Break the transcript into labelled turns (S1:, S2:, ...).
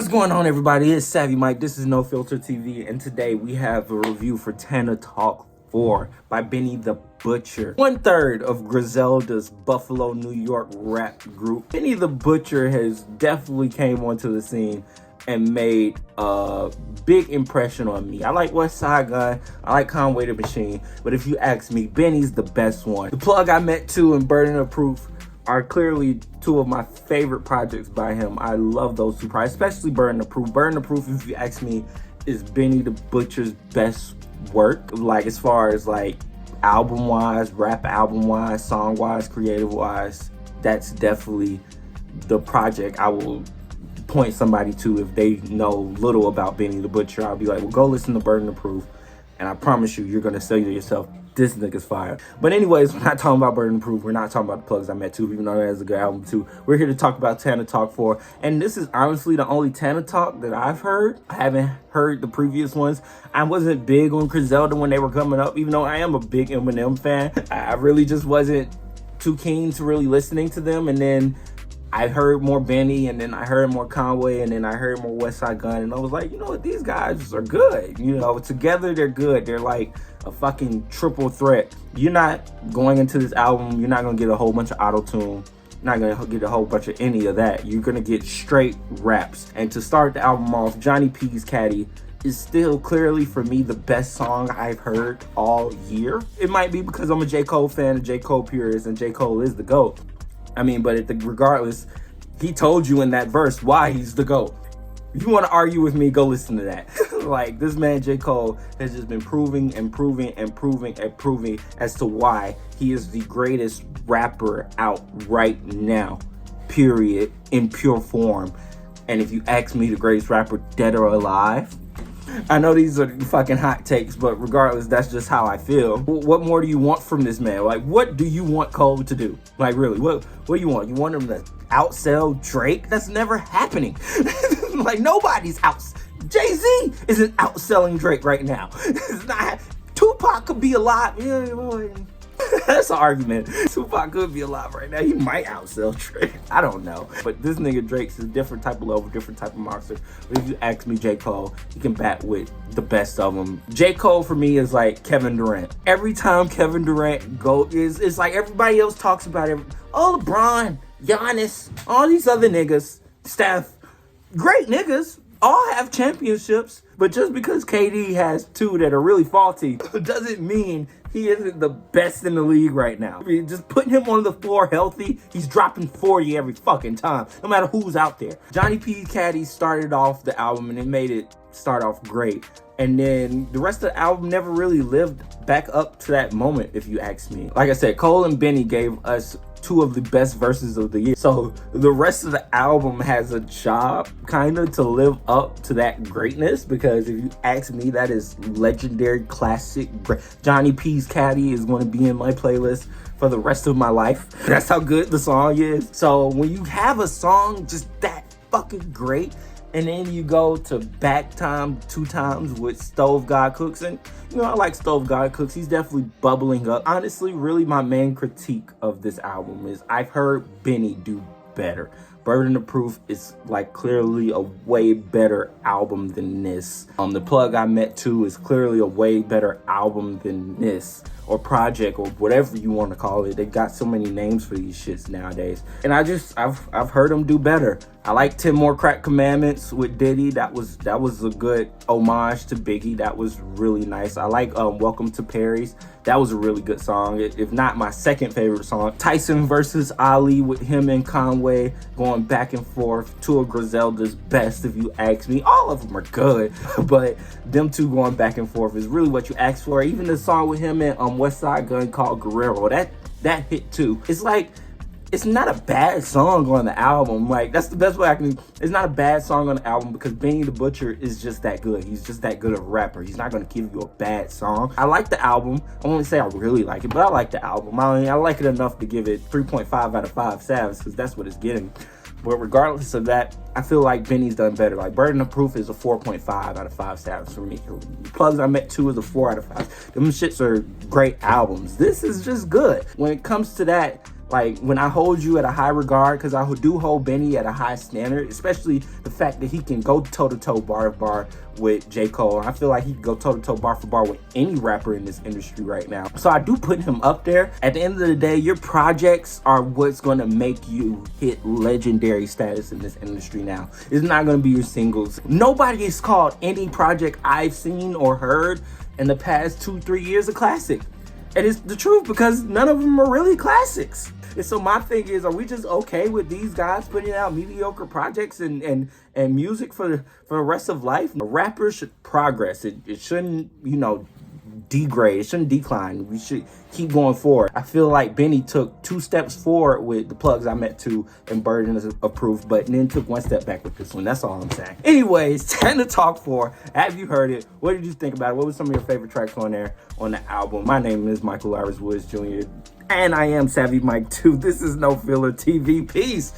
S1: What's going on, everybody? It's Savvy Mike. This is No Filter TV, and today we have a review for TANA Talk 4 by Benny the Butcher, 1/3 of Griselda's Buffalo, New York rap group. Benny the Butcher has definitely came onto the scene and made a big impression on me. I like West Side Gun, I like Conway the Machine, but if you ask me, Benny's the best one. The Plug I Met Too and Burden of Proof are clearly two of my favorite projects by him. I love those two projects, especially Burden of Proof. Burden of Proof, if you ask me, is Benny the Butcher's best work, like as far as like album wise, rap album wise, song wise, creative wise. That's definitely the project I will point somebody to if they know little about Benny the Butcher. I'll be like, well, go listen to Burden of Proof, and I promise you, you're gonna say to yourself, this nigga's fire. But anyways, we're not talking about Burden of Proof. We're not talking about The Plugs I Met Too, even though that is a good album too. We're here to talk about TANA Talk 4. And this is honestly the only TANA Talk that I've heard. I haven't heard the previous ones. I wasn't big on Griselda when they were coming up, even though I am a big Eminem fan. I really just wasn't too keen to really listening to them. And then I heard more Benny, and then I heard more Conway, and then I heard more West Side Gun, and I was like, you know what, these guys are good. You know, together they're good. They're like a fucking triple threat. You're not going into this album, you're not gonna get a whole bunch of auto-tune. You're not gonna get a whole bunch of any of that. You're gonna get straight raps. And to start the album off, Johnny P's Caddy is still clearly, for me, the best song I've heard all year. It might be because I'm a J. Cole fan, a J. Cole purist, and J. Cole is the GOAT. I mean, but regardless, he told you in that verse why he's the GOAT. If you want to argue with me, go listen to that. Like, this man, J. Cole, has just been proving as to why he is the greatest rapper out right now, period, in pure form. And if you ask me, the greatest rapper dead or alive, I know these are fucking hot takes, but regardless, that's just how I feel. What more do you want from this man? Like, what do you want Cole to do? Like, really, what do you want? You want him to outsell Drake? That's never happening. Like, nobody's Jay-Z isn't outselling Drake right now. It's not. Tupac could be alive. Yeah, that's an argument. Tupac could be alive right now. He might outsell Drake. I don't know. But this nigga Drake's a different type of level, different type of monster. But if you ask me, J. Cole, he can bat with the best of them. J. Cole for me is like Kevin Durant. Every time Kevin Durant it's like everybody else talks about it. Oh, LeBron, Giannis, all these other niggas, Steph, great niggas, all have championships. But just because KD has two that are really faulty doesn't mean he isn't the best in the league right now. I mean, just putting him on the floor healthy, he's dropping 40 every fucking time, no matter who's out there. Johnny P. Caddy started off the album, and it made it start off great. And then the rest of the album never really lived back up to that moment, if you ask me. Like I said, Cole and Benny gave us two of the best verses of the year. So the rest of the album has a job kind of to live up to that greatness, because if you ask me, that is legendary, classic. Johnny P's Caddy is going to be in my playlist for the rest of my life. That's how good the song is. So when you have a song just that fucking great, and then you go to Back Time 2 times with Stove God Cooks, and you know, I like Stove God Cooks. He's definitely bubbling up. Honestly, really my main critique of this album is I've heard Benny do better. Burden of Proof is like clearly a way better album than this. The Plug I Met Too is clearly a way better album than this, or project, or whatever you want to call it. They got so many names for these shits nowadays. And I've heard them do better. I like 10 More Crack Commandments with Diddy. That was a good homage to Biggie. That was really nice. I like Welcome to Paris. That was a really good song, if not my second favorite song. Tyson versus Ali with him and Conway going back and forth. Two of Griselda's best, if you ask me. All of them are good, but them two going back and forth is really what you ask for. Even the song with him and West Side Gun called Guerrero, that hit too. It's like, it's not a bad song on the album. Like, that's the best way I can. It's not a bad song on the album because Benny the Butcher is just that good. He's just that good of a rapper. He's not going to give you a bad song. I like the album. I won't say I really like it, but I like the album. I like it enough to give it 3.5 out of 5 Savs, because that's what it's getting. But regardless of that, I feel like Benny's done better. Like, Burden of Proof is a 4.5 out of 5 Savs for me. Plugs I Met Too is a 4 out of 5. Them shits are great albums. This is just good. When it comes to that, Like, when I hold you at a high regard, because I do hold Benny at a high standard, especially the fact that he can go toe-to-toe, bar to bar with J. Cole. I feel like he can go toe-to-toe, bar for bar with any rapper in this industry right now. So I do put him up there. At the end of the day, your projects are what's going to make you hit legendary status in this industry now. It's not going to be your singles. Nobody has called any project I've seen or heard in the past 2-3 years a classic. And it's the truth, because none of them are really classics. And so my thing is, are we just okay with these guys putting out mediocre projects and music for the rest of life? A rapper should progress. It shouldn't, degrade. It shouldn't decline. We should keep going forward. I feel like Benny took 2 steps forward with The Plugs I Met To and Burden of Proof, but then took 1 step back with this one. That's all I'm saying. Anyways, TANA Talk 4. Have you heard it? What did you think about it? What were some of your favorite tracks on there on the album? My name is Michael Iris Woods Jr. and I am Savvy Mike 2. This is No Filler TV. Peace.